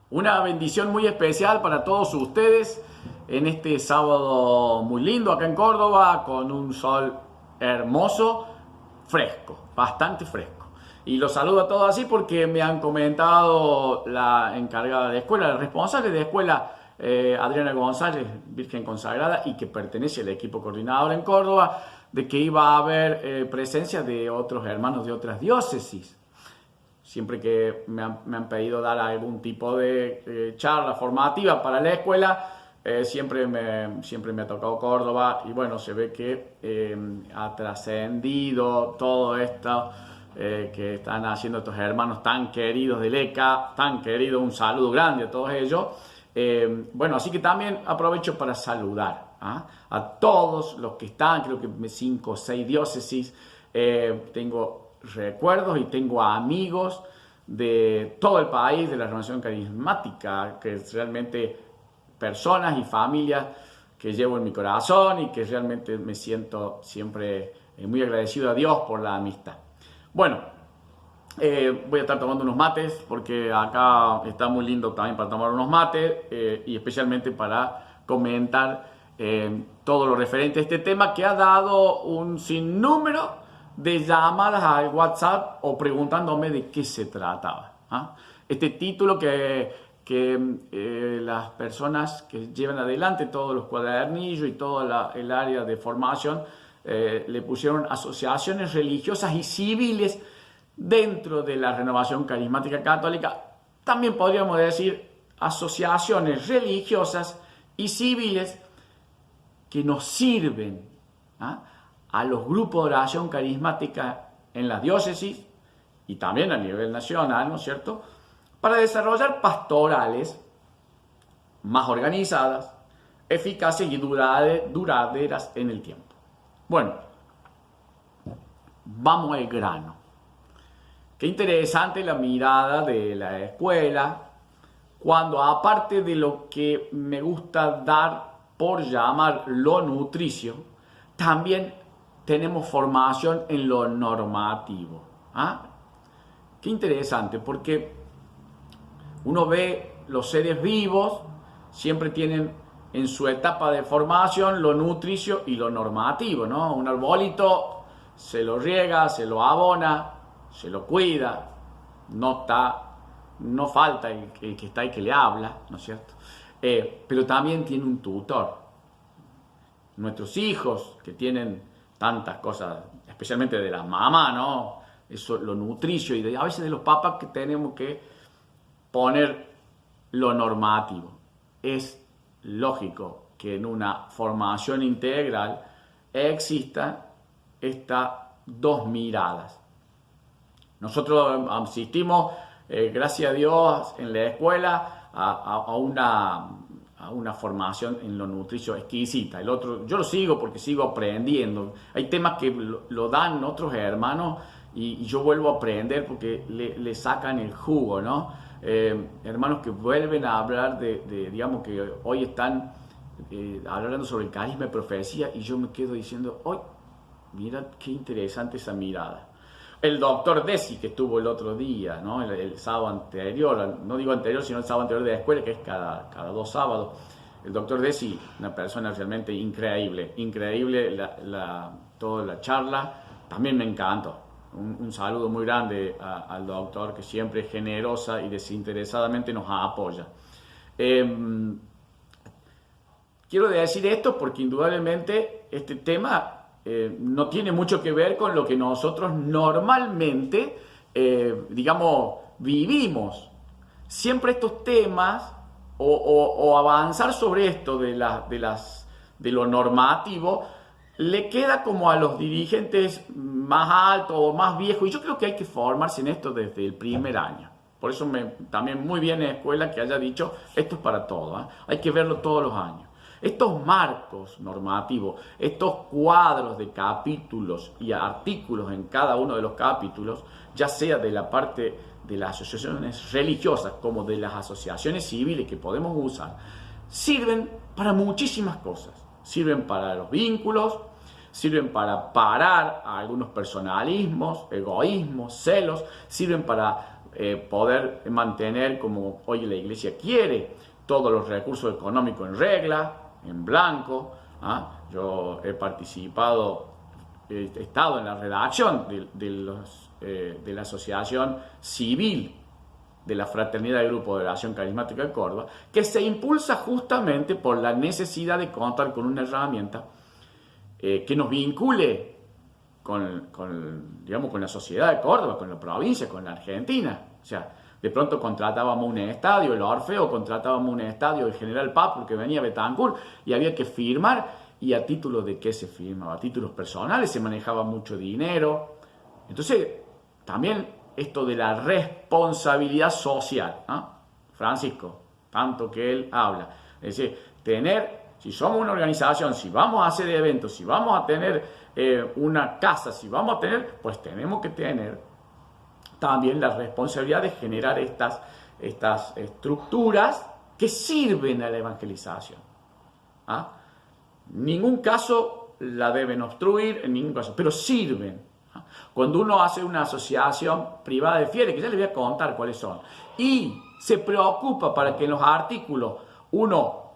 Una bendición muy especial para todos ustedes en este sábado muy lindo acá en Córdoba, con un sol hermoso, fresco, bastante fresco. Y los saludo a todos así porque me han comentado la encargada de escuela, la responsable de escuela, Adriana González, Virgen Consagrada, y que pertenece al equipo coordinador en Córdoba, de que iba a haber presencia de otros hermanos de otras diócesis. Siempre que me han pedido dar algún tipo de charla formativa para la escuela, siempre me ha tocado Córdoba y bueno, se ve que ha trascendido todo esto que están haciendo estos hermanos tan queridos del ECA, tan queridos, un saludo grande a todos ellos. Bueno, así que también aprovecho para saludar a todos los que están, creo que 5 o 6 diócesis, tengo recuerdos y tengo amigos de todo el país, de la renovación carismática, que es realmente personas y familias que llevo en mi corazón y que realmente me siento siempre muy agradecido a Dios por la amistad. Bueno, voy a estar tomando unos mates porque acá está muy lindo también para tomar unos mates y especialmente para comentar todo lo referente a este tema que ha dado un sinnúmero de llamadas al WhatsApp o preguntándome de qué se trataba. Este título que las personas que llevan adelante todos los cuadernillos y toda el área de formación le pusieron asociaciones religiosas y civiles dentro de la renovación carismática católica. También podríamos decir asociaciones religiosas y civiles que nos sirven a los grupos de oración carismática en las diócesis y también a nivel nacional, ¿no es cierto?, para desarrollar pastorales más organizadas, eficaces y duraderas en el tiempo. Bueno, vamos al grano. Qué interesante la mirada de la escuela, cuando aparte de lo que me gusta dar por llamar lo nutricio, también tenemos formación en lo normativo. Qué interesante, porque uno ve los seres vivos, siempre tienen en su etapa de formación lo nutricio y lo normativo, ¿no? Un arbolito se lo riega, se lo abona, se lo cuida, no falta el que está y que le habla, ¿no es cierto? Pero también tiene un tutor. Nuestros hijos, que tienen tantas cosas, especialmente de la mamá, ¿no? Eso, lo nutricio, y a veces de los papás, que tenemos que poner lo normativo. Es lógico que en una formación integral existan estas dos miradas. Nosotros asistimos, gracias a Dios, en la escuela a una formación en lo nutricio exquisita. El otro, yo lo sigo porque sigo aprendiendo. Hay temas que lo dan otros hermanos y yo vuelvo a aprender porque le sacan el jugo, ¿no? Hermanos que vuelven a hablar digamos que hoy están hablando sobre el carisma de profecía y yo me quedo diciendo, ¡ay! Mira qué interesante esa mirada. El doctor Desi, que estuvo el otro día, ¿no? El sábado anterior, no digo anterior, sino el sábado anterior de la escuela, que es cada 2 sábados. El doctor Desi, una persona realmente increíble, toda la charla, también me encantó. Un saludo muy grande al doctor, que siempre generosa y desinteresadamente nos apoya. Quiero decir esto porque indudablemente este tema no tiene mucho que ver con lo que nosotros normalmente, digamos, vivimos. Siempre estos temas o avanzar sobre esto de lo normativo le queda como a los dirigentes más altos o más viejos, y yo creo que hay que formarse en esto desde el primer año. Por eso también muy bien en la escuela que haya dicho, esto es para todo, hay que verlo todos los años. Estos marcos normativos, estos cuadros de capítulos y artículos en cada uno de los capítulos, ya sea de la parte de las asociaciones religiosas como de las asociaciones civiles que podemos usar, sirven para muchísimas cosas. Sirven para los vínculos, sirven para parar a algunos personalismos, egoísmos, celos, sirven para poder mantener, como hoy la Iglesia quiere, todos los recursos económicos en regla, en blanco. Yo he participado, he estado en la redacción de la Asociación Civil de la Fraternidad del Grupo de Oración Carismática de Córdoba, que se impulsa justamente por la necesidad de contar con una herramienta que nos vincule digamos, con la sociedad de Córdoba, con la provincia, con la Argentina. O sea, de pronto contratábamos un estadio, el Orfeo, contratábamos un estadio, el General Paz, porque venía Betancourt, y había que firmar, y a título de qué se firmaba, a títulos personales, se manejaba mucho dinero. Entonces, también esto de la responsabilidad social, Francisco, tanto que él habla, es decir, si somos una organización, si vamos a hacer eventos, si vamos a tener una casa, si vamos a tener, pues tenemos que tener también la responsabilidad de generar estas estructuras que sirven a la evangelización. En ningún caso la deben obstruir, en ningún caso, pero sirven. Cuando uno hace una asociación privada de fieles, que ya les voy a contar cuáles son, y se preocupa para que en los artículos uno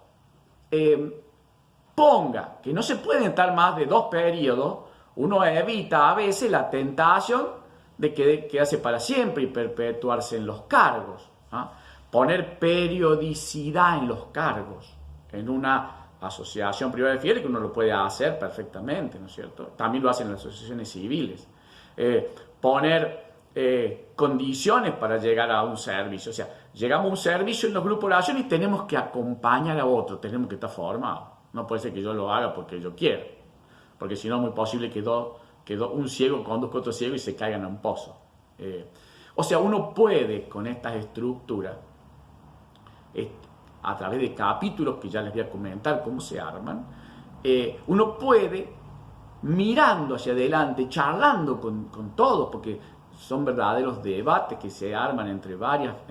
ponga que no se pueden estar más de 2 periodos, uno evita a veces la tentación de quedarse para siempre y perpetuarse en los cargos. Poner periodicidad en los cargos en una asociación privada de fieles, que uno lo puede hacer perfectamente, ¿no es cierto? También lo hacen las asociaciones civiles. Poner condiciones para llegar a un servicio. O sea, llegamos a un servicio en los grupos de oración y tenemos que acompañar a otro, tenemos que estar formados. No puede ser que yo lo haga porque yo quiero, porque si no es muy posible que un ciego conduzca a otro ciego y se caigan a un pozo. O sea, uno puede con estas estructuras, a través de capítulos que ya les voy a comentar cómo se arman, uno puede, mirando hacia adelante, charlando con todos, porque son verdaderos debates que se arman entre varios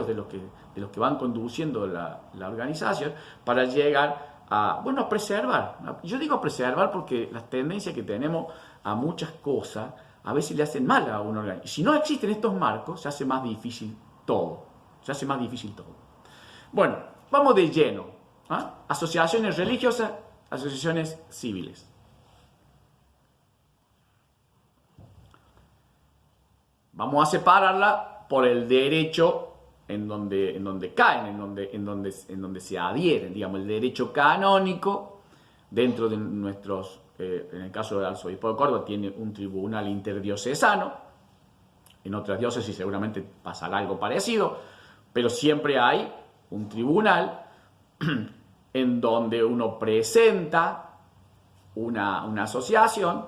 de los que van conduciendo la organización, para llegar a preservar. Yo digo preservar porque las tendencias que tenemos a muchas cosas a veces le hacen mal a una organización. Si no existen estos marcos, se hace más difícil todo. Bueno, vamos de lleno. Asociaciones religiosas, asociaciones civiles. Vamos a separarla por el derecho en donde caen, en donde se adhieren, digamos, el derecho canónico dentro de nuestros, en el caso del Arzobispo de Córdoba, tiene un tribunal interdiocesano. En otras diócesis seguramente pasará algo parecido, pero siempre hay un tribunal en donde uno presenta una asociación.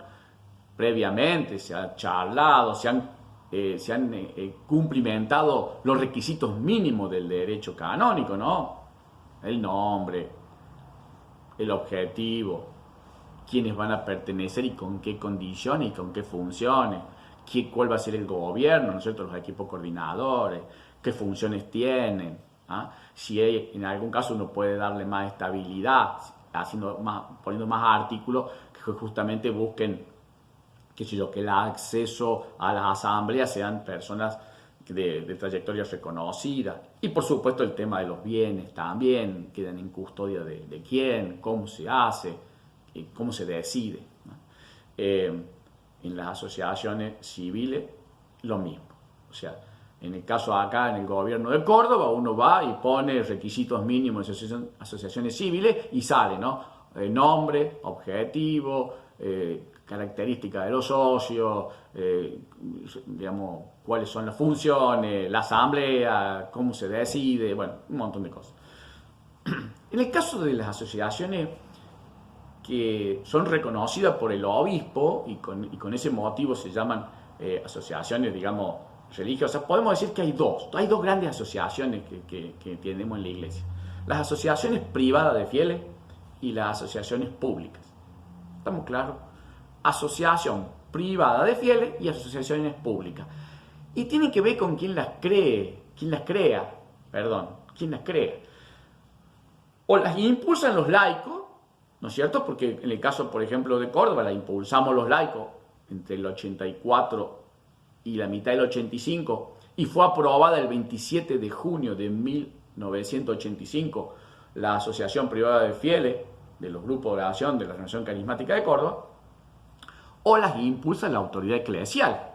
Previamente se ha charlado, se han cumplimentado los requisitos mínimos del derecho canónico, ¿no? El nombre, el objetivo, quiénes van a pertenecer y con qué condiciones y con qué funciones, cuál va a ser el gobierno, ¿no es cierto?, los equipos coordinadores, qué funciones tienen, si en algún caso uno puede darle más estabilidad, poniendo más artículos que justamente busquen que el acceso a las asambleas sean personas de trayectorias reconocidas. Y por supuesto el tema de los bienes también, quedan en custodia de quién, cómo se hace, cómo se decide. En las asociaciones civiles, lo mismo. O sea, en el caso acá, en el gobierno de Córdoba, uno va y pone requisitos mínimos de asociaciones civiles y sale, ¿no? Nombre, objetivo, características de los socios, digamos, cuáles son las funciones, la asamblea, cómo se decide, bueno, un montón de cosas. En el caso de las asociaciones que son reconocidas por el obispo y con ese motivo se llaman asociaciones, digamos, religiosas, podemos decir que hay dos grandes asociaciones que tenemos en la iglesia: las asociaciones privadas de fieles y las asociaciones públicas. ¿Estamos claros? Asociación privada de fieles y asociaciones públicas. Y tienen que ver con quién las crea. O las impulsan los laicos, ¿no es cierto? Porque en el caso, por ejemplo, de Córdoba, la impulsamos los laicos entre el 84 y la mitad del 85, y fue aprobada el 27 de junio de 1985 la Asociación Privada de Fieles de los grupos de oración de la Renovación Carismática de Córdoba, o las impulsa la autoridad eclesial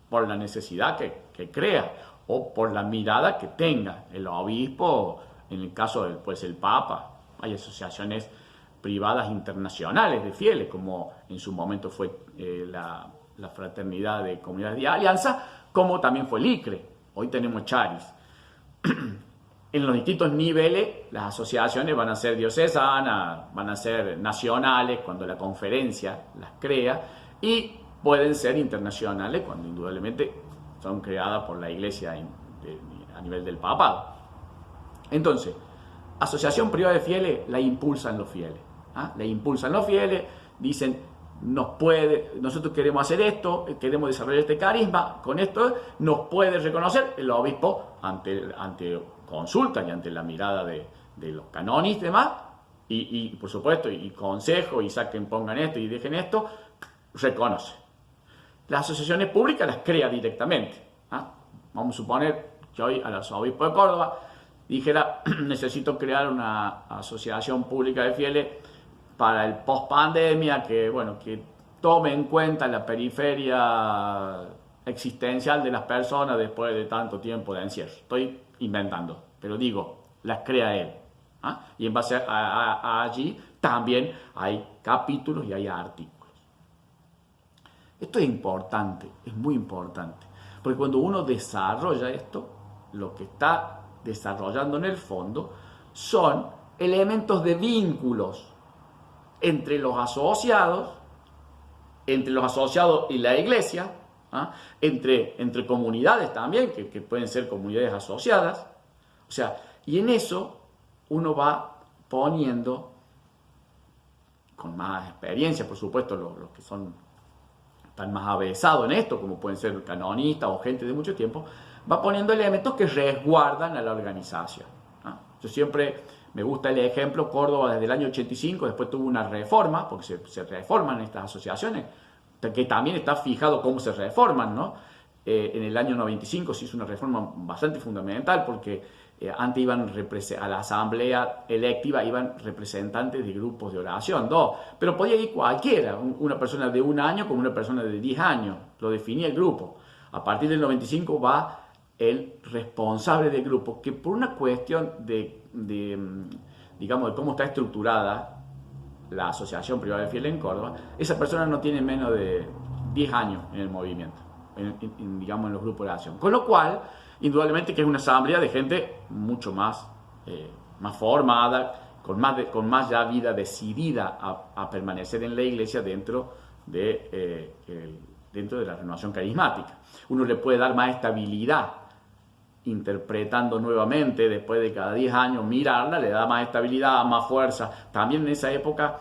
por la necesidad que crea o por la mirada que tenga el obispo, en el caso del pues, el Papa. Hay asociaciones privadas internacionales de fieles, como en su momento fue la Fraternidad de Comunidades de Alianza, como también fue el ICRE. Hoy tenemos Charis. En los distintos niveles, las asociaciones van a ser diocesanas, van a ser nacionales cuando la conferencia las crea, y pueden ser internacionales cuando indudablemente son creadas por la Iglesia a nivel del papado. Entonces, asociación privada de fieles la impulsan los fieles. La impulsan los fieles, dicen, nosotros queremos hacer esto, queremos desarrollar este carisma, con esto nos puede reconocer el obispo ante consulta y ante la mirada de los canonistas y demás, y por supuesto, y consejo, y pongan esto y dejen esto, reconoce. Las asociaciones públicas las crea directamente. Vamos a suponer que hoy al arzobispo de Córdoba dijera, necesito crear una asociación pública de fieles para el post-pandemia, que tome en cuenta la periferia existencial de las personas después de tanto tiempo de encierro. Estoy inventando, pero digo, las crea él. Y en base a allí también hay capítulos y hay artículos. Esto es importante, es muy importante, porque cuando uno desarrolla esto, lo que está desarrollando en el fondo son elementos de vínculos entre los asociados y la iglesia, entre comunidades también, que pueden ser comunidades asociadas. O sea, y en eso uno va poniendo, con más experiencia, por supuesto, los que están más avesados en esto, como pueden ser canonistas o gente de mucho tiempo, va poniendo elementos que resguardan a la organización. Yo siempre me gusta el ejemplo, Córdoba desde el año 85, después tuvo una reforma, porque se reforman estas asociaciones, que también está fijado cómo se reforman, ¿no? En el año 95 se hizo una reforma bastante fundamental, porque antes a la asamblea electiva iban representantes de grupos de oración, pero podía ir cualquiera, una persona de 1 año como una persona de 10 años, lo definía el grupo. A partir del 95 va el responsable del grupo, que por una cuestión de cómo está estructurada la Asociación Privada de Fieles en Córdoba, esa persona no tiene menos de 10 años en el movimiento, en los grupos de oración. Con lo cual, indudablemente que es una asamblea de gente mucho más formada, con más ya vida decidida a permanecer en la iglesia dentro de la renovación carismática. Uno le puede dar más estabilidad interpretando nuevamente, después de cada 10 años, mirarla, le da más estabilidad, más fuerza. También en esa época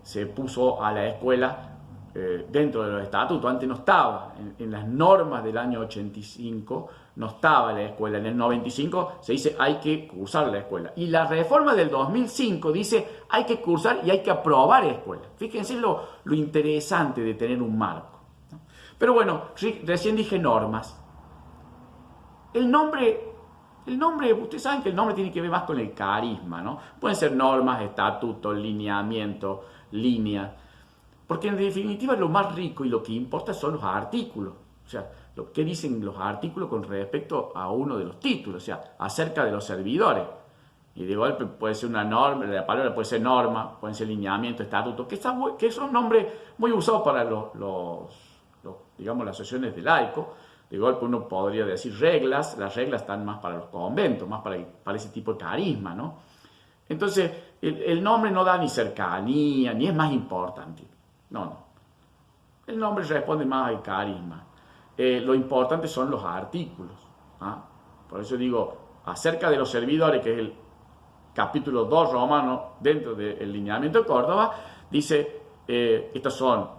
se puso a la escuela dentro de los estatutos. Antes no estaba, en las normas del año 85 no estaba la escuela. En el 95 se dice hay que cursar la escuela. Y la reforma del 2005 dice hay que cursar y hay que aprobar escuela. Fíjense lo interesante de tener un marco, ¿no? Pero bueno, recién dije normas. El nombre, ustedes saben que el nombre tiene que ver más con el carisma, ¿no? Pueden ser normas, estatutos, lineamientos, líneas, porque en definitiva lo más rico y lo que importa son los artículos. O sea, lo que dicen los artículos con respecto a uno de los títulos, o sea, acerca de los servidores. Y de golpe puede ser una norma, la palabra puede ser norma, pueden ser lineamiento, estatuto, que son nombres muy usados para las sesiones de laico. De golpe uno podría decir reglas, las reglas están más para los conventos, más para ese tipo de carisma, ¿no? Entonces, el nombre no da ni cercanía, ni es más importante. No. El nombre responde más al carisma. Lo importante son los artículos. Por eso digo, acerca de los servidores, que es el capítulo 2 romano, dentro del lineamiento de Córdoba, dice, estas son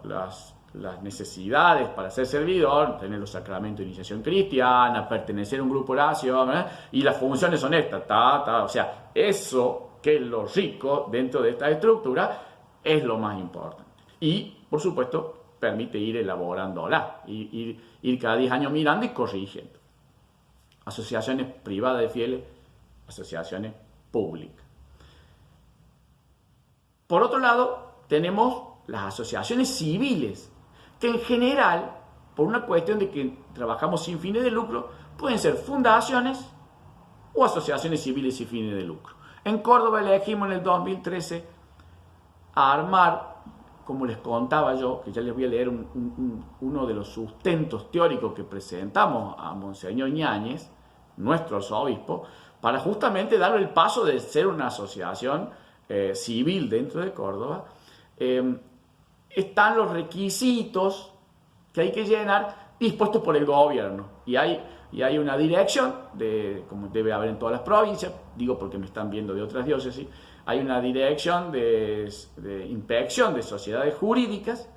las necesidades para ser servidor, tener los sacramentos de iniciación cristiana, pertenecer a un grupo de oración, y las funciones son estas, o sea, eso que es lo rico dentro de esta estructura es lo más importante. Y, por supuesto, permite ir elaborándola, ir cada 10 años mirando y corrigiendo. asociaciones privadas de fieles, asociaciones públicas. Por otro lado, tenemos las asociaciones civiles, que en general, por una cuestión de que trabajamos sin fines de lucro, pueden ser fundaciones o asociaciones civiles sin fines de lucro. En Córdoba elegimos en el 2013 a armar, como les contaba yo, que ya les voy a leer uno de los sustentos teóricos que presentamos a Monseñor Ñáñez, nuestro arzobispo, para justamente darle el paso de ser una asociación civil dentro de Córdoba. Están los requisitos que hay que llenar dispuestos por el gobierno y hay una dirección, como debe haber en todas las provincias, digo porque me están viendo de otras diócesis, hay una dirección de inspección de sociedades jurídicas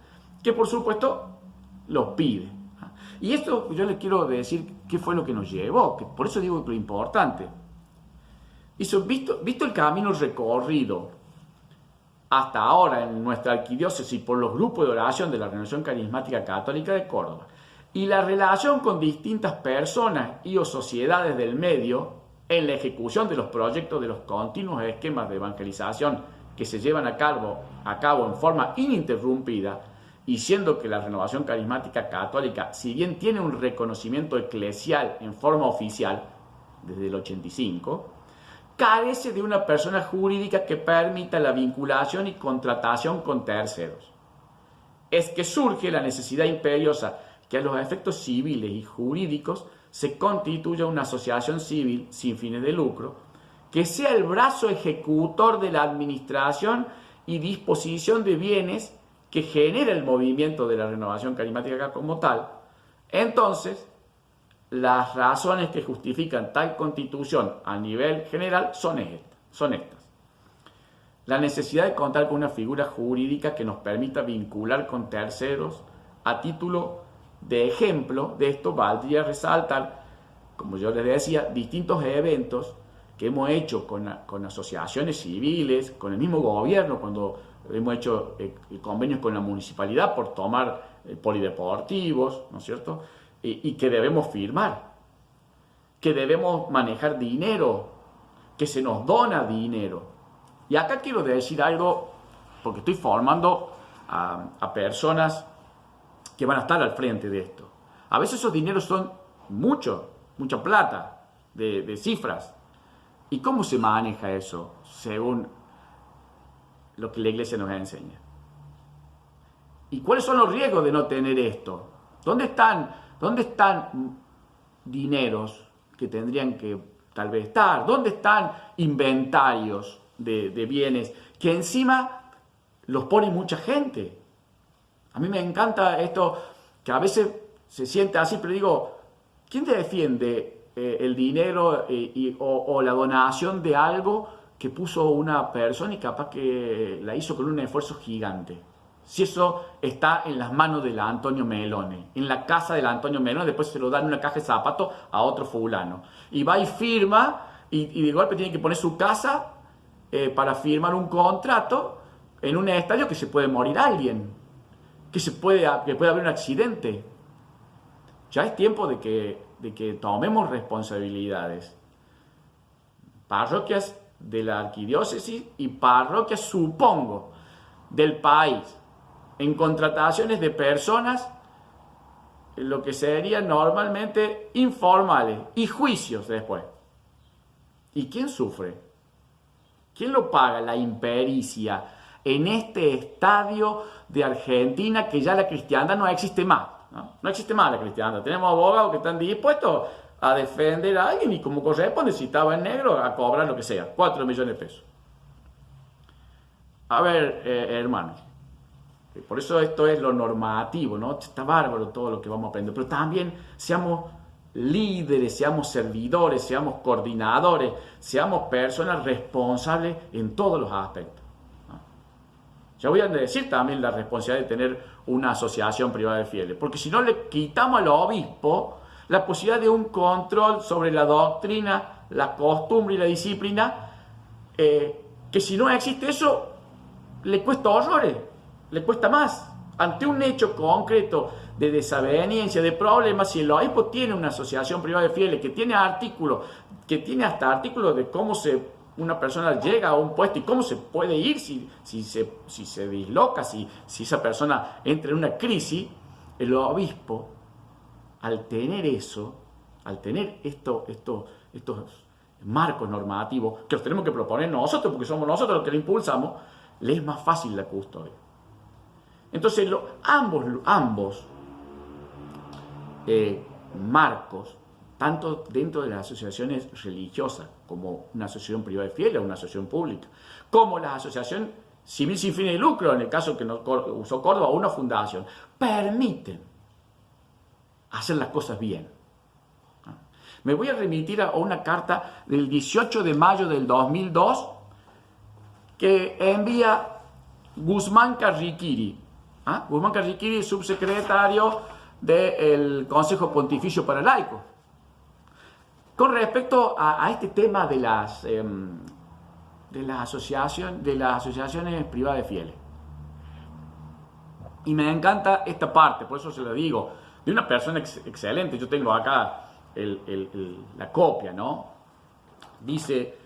que por supuesto los pide. Y esto yo les quiero decir qué fue lo que nos llevó, que por eso digo que lo importante. Visto el camino recorrido hasta ahora en nuestra arquidiócesis por los grupos de oración de la Renovación Carismática Católica de Córdoba y la relación con distintas personas y o sociedades del medio en la ejecución de los proyectos de los continuos esquemas de evangelización que se llevan a cabo en forma ininterrumpida, y siendo que la Renovación Carismática Católica, si bien tiene un reconocimiento eclesial en forma oficial desde el 85, carece de una persona jurídica que permita la vinculación y contratación con terceros. Es que surge la necesidad imperiosa que a los efectos civiles y jurídicos se constituya una asociación civil sin fines de lucro, que sea el brazo ejecutor de la administración y disposición de bienes que genera el movimiento de la Renovación Carismática como tal. Entonces, las razones que justifican tal constitución a nivel general son estas. La necesidad de contar con una figura jurídica que nos permita vincular con terceros. A título de ejemplo de esto, valdría resaltar, como yo les decía, distintos eventos que hemos hecho con asociaciones civiles, con el mismo gobierno, cuando hemos hecho convenios con la municipalidad por tomar polideportivos, ¿no es cierto?, y que debemos firmar, que debemos manejar dinero, que se nos dona dinero. Y acá quiero decir algo, porque estoy formando a personas que van a estar al frente de esto. A veces esos dineros son mucha plata, de cifras. ¿Y cómo se maneja eso según lo que la Iglesia nos enseña? ¿Y cuáles son los riesgos de no tener esto? ¿Dónde están dineros que tendrían que tal vez estar? ¿Dónde están inventarios de bienes que encima los pone mucha gente? A mí me encanta esto, que a veces se siente así, pero digo, ¿quién te defiende el dinero o la donación de algo que puso una persona y capaz que la hizo con un esfuerzo gigante? Si eso está en las manos de la Antonio Melone, en la casa de la Antonio Melone, después se lo dan en una caja de zapatos a otro fulano. Y va y firma, y de golpe tiene que poner su casa para firmar un contrato en un estadio que se puede morir alguien, que puede haber un accidente. Ya es tiempo de que tomemos responsabilidades. Parroquias de la arquidiócesis y parroquias, supongo, del país, en contrataciones de personas, lo que serían normalmente informales, y juicios después. ¿Y quién sufre? ¿Quién lo paga? La impericia en este estadio de Argentina, que ya la cristiandad no existe más. No existe más la cristiandad. Tenemos abogados que están dispuestos a defender a alguien y como corresponde, si estaba en negro, a cobrar lo que sea, 4 millones de pesos. A ver, hermanos, por eso esto es lo normativo, ¿no? Está bárbaro todo lo que vamos a aprender, pero también seamos líderes, seamos servidores, seamos coordinadores, seamos personas responsables en todos los aspectos. Ya voy a decir también la responsabilidad de tener una asociación privada de fieles, porque si no le quitamos al obispo la posibilidad de un control sobre la doctrina, la costumbre y la disciplina, que si no existe eso, le cuesta horrores, le cuesta más. Ante un hecho concreto de desaveniencia, de problemas, si el obispo tiene una asociación privada de fieles que tiene artículos, que tiene hasta artículos de cómo una persona llega a un puesto y cómo se puede ir si se disloca, si esa persona entra en una crisis, el obispo, al tener eso, al tener estos marcos normativos, que los tenemos que proponer nosotros, porque somos nosotros los que lo impulsamos, le es más fácil la custodia. Entonces, ambos marcos, tanto dentro de las asociaciones religiosas, como una asociación privada de fieles o una asociación pública, como la asociación civil sin fines de lucro, en el caso que usó Córdoba, o una fundación, permiten hacer las cosas bien. Me voy a remitir a una carta del 18 de mayo del 2002 que envía Guzmán Carriquiri. Guzmán Carriquiri, subsecretario del Consejo Pontificio para Laicos. Con respecto a este tema de las asociaciones privadas de fieles. Y me encanta esta parte, por eso se lo digo, de una persona excelente. Yo tengo acá la copia, ¿no? Dice: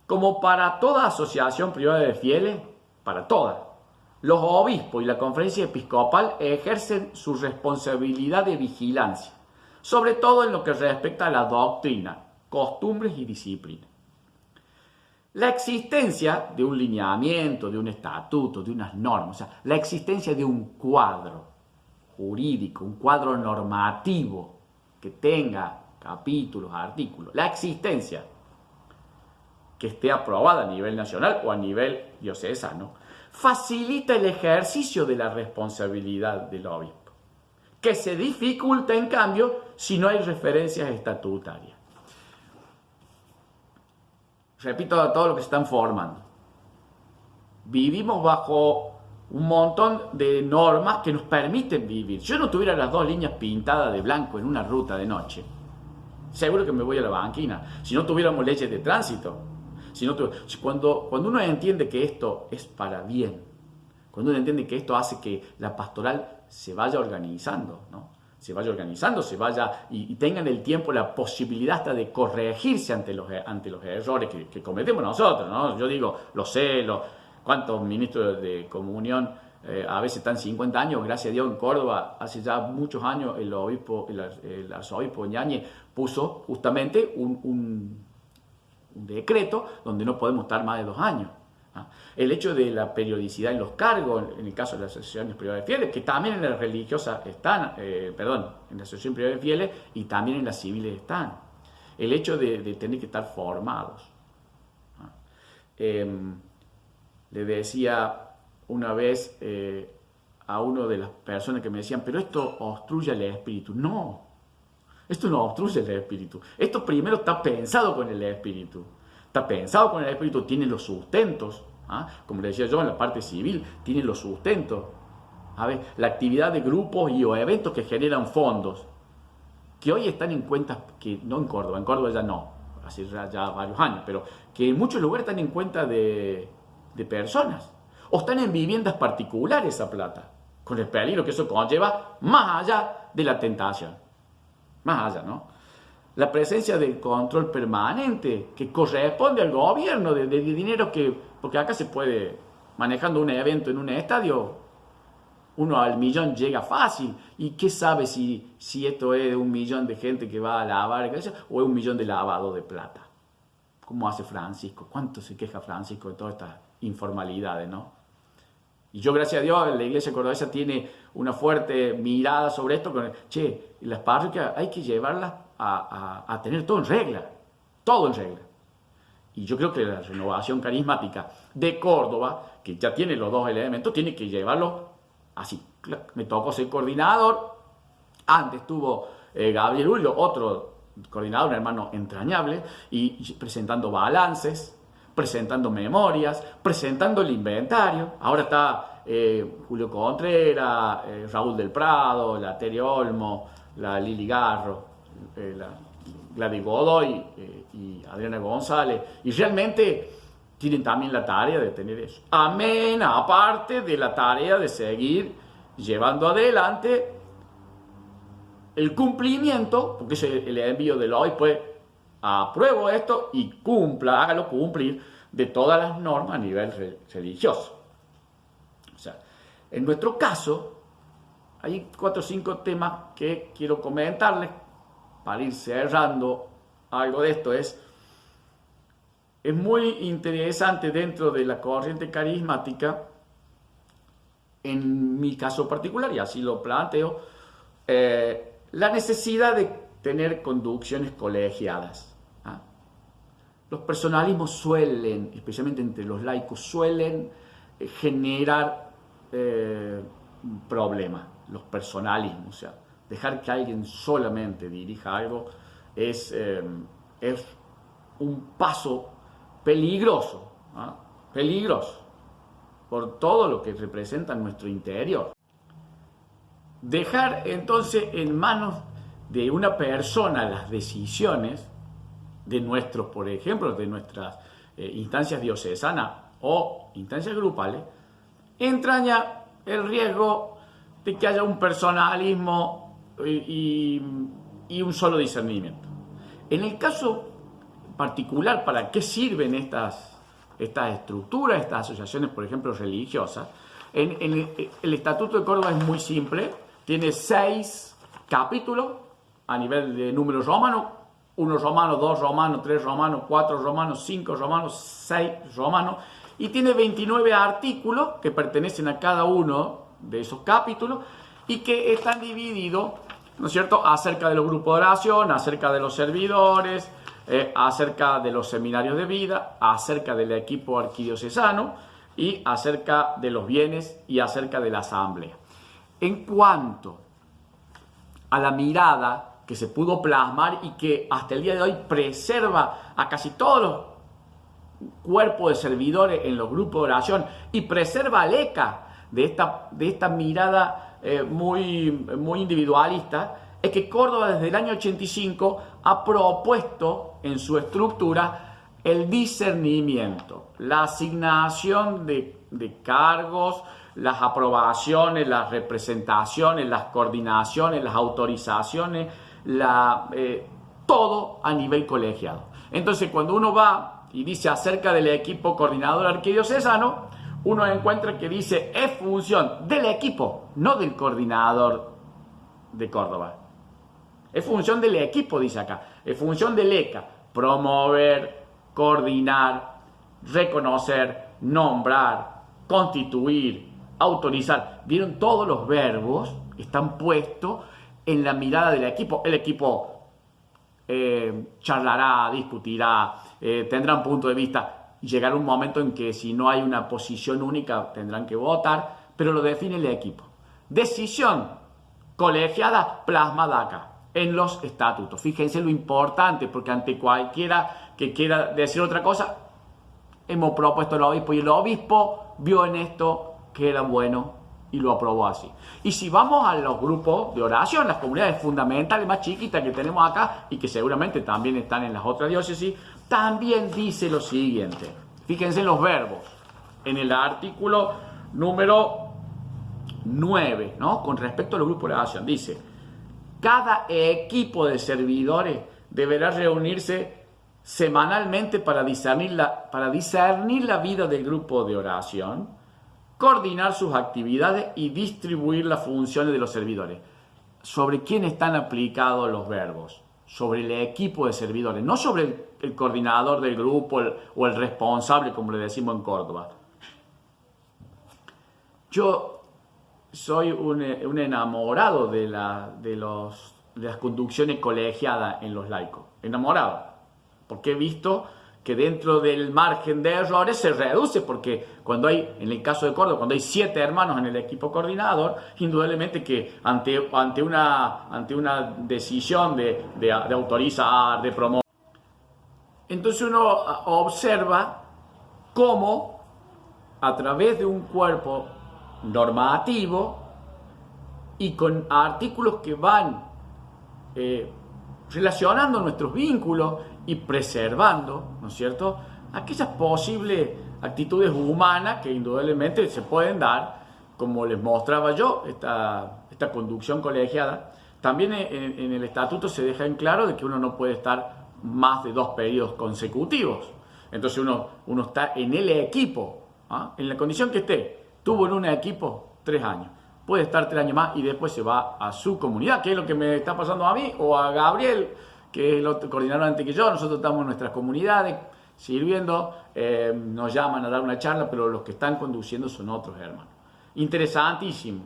como para toda asociación privada de fieles, para todas, los obispos y la conferencia episcopal ejercen su responsabilidad de vigilancia, sobre todo en lo que respecta a la doctrina, costumbres y disciplina. La existencia de un lineamiento, de un estatuto, de unas normas, o sea, la existencia de un cuadro jurídico, un cuadro normativo que tenga capítulos, artículos, la existencia que esté aprobada a nivel nacional o a nivel diocesano, facilita el ejercicio de la responsabilidad del obispo, que se dificulta en cambio si no hay referencias estatutarias. Repito a todo lo que se están formando. Vivimos bajo un montón de normas que nos permiten vivir. Si yo no tuviera las dos líneas pintadas de blanco en una ruta de noche, seguro que me voy a la banquina. Si no tuviéramos leyes de tránsito, cuando uno entiende que esto es para bien, cuando uno entiende que esto hace que la pastoral se vaya organizando, ¿no? Se vaya organizando, y tengan el tiempo, la posibilidad hasta de corregirse ante los errores que cometemos nosotros, ¿no? Yo digo, ¿cuántos ministros de comunión a veces están 50 años? Gracias a Dios en Córdoba, hace ya muchos años el arzobispo Ñañez puso justamente un decreto donde no podemos estar más de 2 años. El hecho de la periodicidad en los cargos, en el caso de las asociaciones privadas de fieles, que también en las religiosas están, en la asociación privada de fieles y también en las civiles están. El hecho de tener que estar formados. Le decía una vez a una de las personas que me decían, pero esto obstruye el espíritu. No, esto no obstruye el espíritu. Esto primero está pensado con el espíritu. Está pensado con el espíritu, tiene los sustentos. Como le decía yo, en la parte civil, tiene los sustentos. La actividad de grupos y o eventos que generan fondos, que hoy están en cuentas, que no en Córdoba ya no, hace ya varios años, pero que en muchos lugares están en cuenta de personas, o están en viviendas particulares esa plata, con el peligro que eso conlleva, más allá de la tentación. Más allá, ¿no? La presencia del control permanente que corresponde al gobierno de dinero porque acá se puede, manejando un evento en un estadio, uno al millón llega fácil. ¿Y qué sabe si esto es 1 millón de gente que va a lavar o es 1 millón de lavado de plata? ¿Cómo hace Francisco? ¿Cuánto se queja Francisco de todas estas informalidades, no? Y yo, gracias a Dios, la iglesia cordobesa tiene una fuerte mirada sobre esto. Las parroquias hay que llevarlas a tener todo en regla. Todo en regla. Y yo creo que la renovación carismática de Córdoba, que ya tiene los 2 elementos, tiene que llevarlo así. Me tocó ser coordinador. Antes estuvo Gabriel Ullo, otro coordinador, un hermano entrañable, y presentando balances, presentando memorias, presentando el inventario. Ahora está Julio Contreras, Raúl del Prado, la Tere Olmo, la Lili Garro, la Gladys Godoy y Adriana González. Y realmente tienen también la tarea de tener eso. Amén, aparte de la tarea de seguir llevando adelante el cumplimiento, porque es el envío del hoy, pues apruebo esto y cumpla, hágalo cumplir de todas las normas a nivel religioso. O sea, en nuestro caso, hay 4 o 5 temas que quiero comentarles para ir cerrando algo de esto. Es muy interesante dentro de la corriente carismática, en mi caso particular, y así lo planteo, la necesidad de tener conducciones colegiadas. ¿Ah? Los personalismos suelen, especialmente entre los laicos, suelen generar problemas. Los personalismos, o sea, dejar que alguien solamente dirija algo es un paso peligroso, ¿ah? Peligroso, por todo lo que representa en nuestro interior. Dejar entonces en manos de una persona las decisiones de nuestros, por ejemplo, de nuestras instancias diocesanas o instancias grupales, entraña el riesgo de que haya un personalismo y un solo discernimiento. En el caso particular, ¿para qué sirven estas estructuras, estas asociaciones, por ejemplo, religiosas? El Estatuto de Córdoba es muy simple, tiene 6 capítulos a nivel de números romanos, 1 romano, 2 romanos, 3 romanos, 4 romanos, 5 romanos, 6 romanos, y tiene 29 artículos que pertenecen a cada uno de esos capítulos y que están divididos, ¿no es cierto?, acerca de los grupos de oración, acerca de los servidores, acerca de los seminarios de vida, acerca del equipo arquidiocesano y acerca de los bienes y acerca de la asamblea. En cuanto a la mirada que se pudo plasmar y que hasta el día de hoy preserva a casi todos los cuerpos de servidores en los grupos de oración y preserva al ECA de esta mirada muy individualista, es que Córdoba desde el año 85 ha propuesto en su estructura el discernimiento, la asignación de cargos, las aprobaciones, las representaciones, las coordinaciones, las autorizaciones, todo a nivel colegiado. Entonces, cuando uno va y dice acerca del equipo coordinador arquidiocesano, uno encuentra que dice es función del equipo, no del coordinador de Córdoba. Es función del equipo, dice acá. Es función del ECA. Promover, coordinar, reconocer, nombrar, constituir, autorizar. ¿Vieron? Todos los verbos están puestos en la mirada del equipo. El equipo charlará, discutirá, tendrá un punto de vista. Llegará un momento en que si no hay una posición única tendrán que votar, pero lo define el equipo. Decisión colegiada plasmada acá en los estatutos. Fíjense lo importante, porque ante cualquiera que quiera decir otra cosa, hemos propuesto al obispo y el obispo vio en esto que era bueno y lo aprobó así. Y si vamos a los grupos de oración, las comunidades fundamentales más chiquitas que tenemos acá y que seguramente también están en las otras diócesis, también dice lo siguiente. Fíjense en los verbos. En el artículo número 9, ¿no?, con respecto a los grupos de oración, dice: cada equipo de servidores deberá reunirse semanalmente para discernir la vida del grupo de oración, coordinar sus actividades y distribuir las funciones de los servidores. ¿Sobre quién están aplicados los verbos? Sobre el equipo de servidores, no sobre el coordinador del grupo o el responsable, como le decimos en Córdoba. Yo soy un enamorado de las conducciones colegiadas en los laicos. Enamorado. Porque he visto que dentro del margen de errores se reduce, porque cuando hay, en el caso de Córdoba, cuando hay 7 hermanos en el equipo coordinador, indudablemente que ante una decisión de autorizar, de promover, entonces uno observa cómo a través de un cuerpo normativo y con artículos que van relacionando nuestros vínculos y preservando, ¿no es cierto?, aquellas posibles actitudes humanas que indudablemente se pueden dar, como les mostraba yo, esta conducción colegiada. También en el estatuto se deja en claro de que uno no puede estar más de 2 periodos consecutivos. Entonces uno está en el equipo, ¿ah? En la condición que esté. Tuvo en un equipo 3 años. Puede estar 3 años más y después se va a su comunidad, que es lo que me está pasando a mí o a Gabriel, que es el coordinador antes que yo. Nosotros estamos en nuestras comunidades sirviendo, nos llaman a dar una charla, pero los que están conduciendo son otros hermanos. Interesantísimo,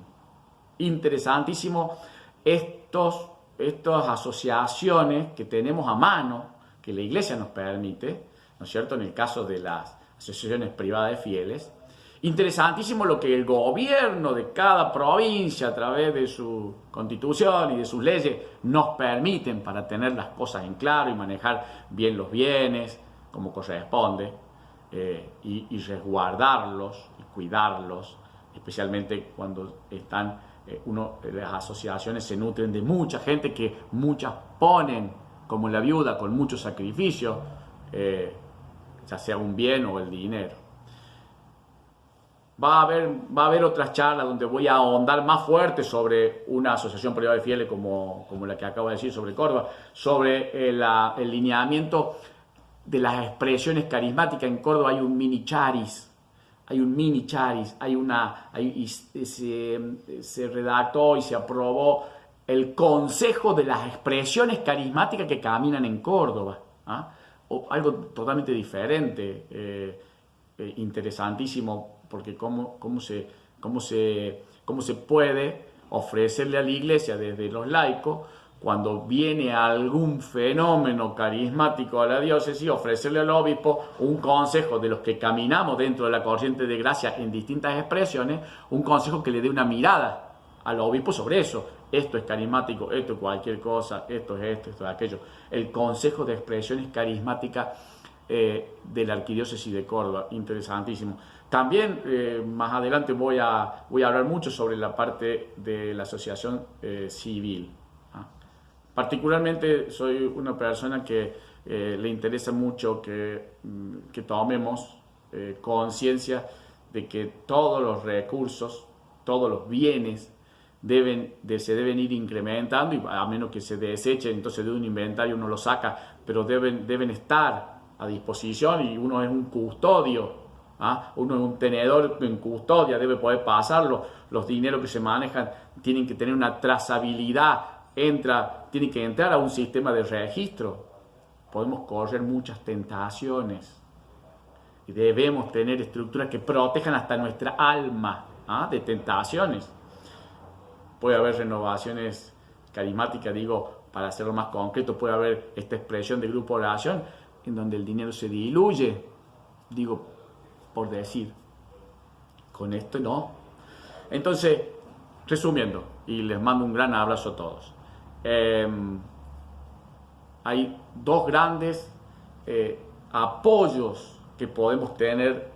interesantísimo estas asociaciones que tenemos a mano, que la iglesia nos permite, ¿no es cierto?, en el caso de las asociaciones privadas de fieles. Interesantísimo lo que el gobierno de cada provincia, a través de su constitución y de sus leyes, nos permiten para tener las cosas en claro y manejar bien los bienes como corresponde, y resguardarlos y cuidarlos, especialmente cuando están las asociaciones se nutren de mucha gente que muchas ponen, como la viuda, con mucho sacrificio, ya sea un bien o el dinero. Va a haber otras charlas donde voy a ahondar más fuerte sobre una asociación privada de fieles como la que acabo de decir sobre Córdoba, sobre el lineamiento de las expresiones carismáticas. En Córdoba hay un mini charis, se redactó y se aprobó el Consejo de las Expresiones Carismáticas que caminan en Córdoba, ¿ah? Algo totalmente diferente, interesantísimo, porque cómo se puede ofrecerle a la iglesia desde los laicos, cuando viene algún fenómeno carismático a la diócesis, ofrecerle al obispo un consejo de los que caminamos dentro de la corriente de gracia en distintas expresiones, un consejo que le dé una mirada al obispo sobre eso. Esto es carismático, esto es cualquier cosa, esto es esto, esto es aquello. El Consejo de Expresiones Carismáticas de la Arquidiócesis de Córdoba, interesantísimo. También más adelante voy a hablar mucho sobre la parte de la asociación civil. Particularmente soy una persona que le interesa mucho que tomemos conciencia de que todos los recursos, todos los bienes se deben ir incrementando, y a menos que se desechen, entonces de un inventario uno lo saca, pero deben estar a disposición, y uno es un custodio, ¿ah? Uno es un tenedor en custodia, debe poder pasarlo. Los dineros que se manejan tienen que tener una trazabilidad, tiene que entrar a un sistema de registro. Podemos correr muchas tentaciones y debemos tener estructuras que protejan hasta nuestra alma, ¿ah?, de tentaciones. Puede haber renovaciones carismáticas, digo, para hacerlo más concreto, puede haber esta expresión de grupo de oración en donde el dinero se diluye, digo, por decir. Con esto no. Entonces, resumiendo, y les mando un gran abrazo a todos. Hay 2 grandes apoyos que podemos tener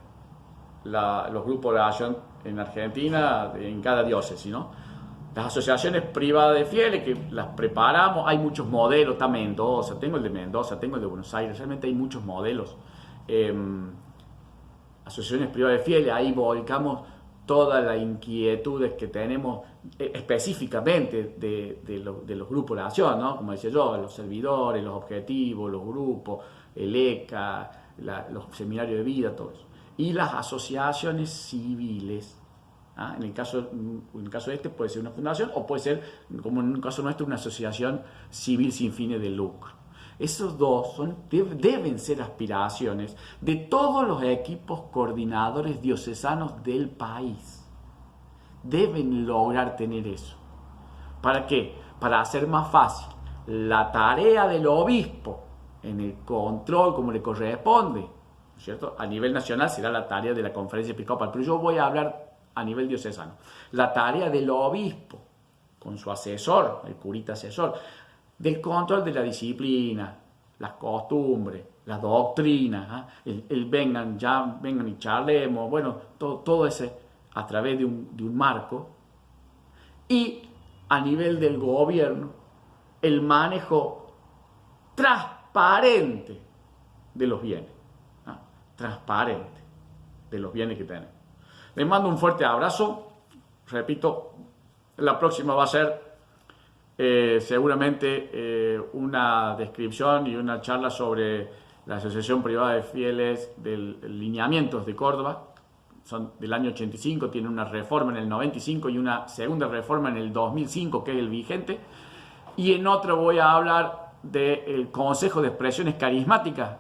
los grupos de oración en Argentina, en cada diócesis, ¿no? Las asociaciones privadas de fieles, que las preparamos, hay muchos modelos, está Mendoza, tengo el de Mendoza, tengo el de Buenos Aires, realmente hay muchos modelos. Asociaciones privadas de fieles, ahí volcamos todas las inquietudes que tenemos específicamente de los grupos de oración, ¿no? Como decía yo, los servidores, los objetivos, los grupos, el ECA, los seminarios de vida, todo eso. Y las asociaciones civiles, ¿ah? En el caso de este puede ser una fundación o puede ser, como en un caso nuestro, una asociación civil sin fines de lucro. Esos dos deben ser aspiraciones de todos los equipos coordinadores diocesanos del país. Deben lograr tener eso. ¿Para qué? Para hacer más fácil la tarea del obispo en el control como le corresponde, ¿cierto? A nivel nacional será la tarea de la Conferencia Episcopal, pero yo voy a hablar a nivel diocesano. La tarea del obispo con su asesor, el curita asesor, del control de la disciplina, las costumbres, las doctrinas, ¿eh? vengan y charlemos, bueno, todo ese a través de un marco. Y a nivel del gobierno, el manejo transparente de los bienes. transparente de los bienes que tenemos. Les mando un fuerte abrazo. Repito, la próxima va a ser seguramente una descripción y una charla sobre la Asociación Privada de Fieles de Lineamientos de Córdoba. Son del año 85, tiene una reforma en el 95 y una segunda reforma en el 2005, que es el vigente. Y en otro voy a hablar del Consejo de Expresiones Carismáticas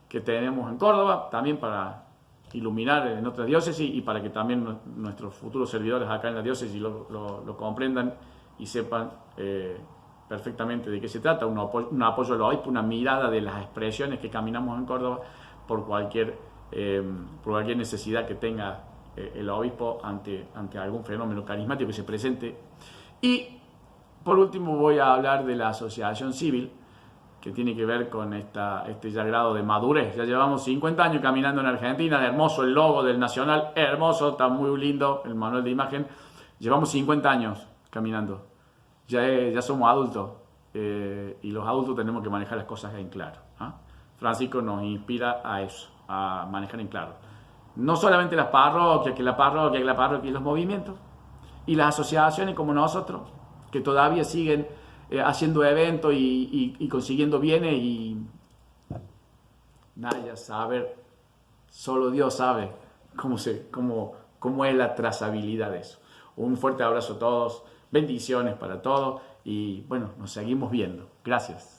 que tenemos en Córdoba, también para iluminar en otras diócesis y para que también nuestros futuros servidores acá en la diócesis lo comprendan y sepan perfectamente de qué se trata. Un apoyo al obispo, una mirada de las expresiones que caminamos en Córdoba por cualquier necesidad que tenga el obispo ante algún fenómeno carismático que se presente. Y por último voy a hablar de la asociación civil, que tiene que ver con este ya grado de madurez. Ya llevamos 50 años caminando en Argentina, hermoso el logo del Nacional, hermoso, está muy lindo el manual de imagen. Llevamos 50 años caminando, ya somos adultos y los adultos tenemos que manejar las cosas en claro. Francisco nos inspira a eso, a manejar en claro. No solamente las parroquias, que la parroquia y los movimientos, y las asociaciones como nosotros, que todavía siguen haciendo eventos y consiguiendo bienes y nadie sabe, solo Dios sabe cómo es la trazabilidad de eso. Un fuerte abrazo a todos, bendiciones para todos y bueno, nos seguimos viendo. Gracias.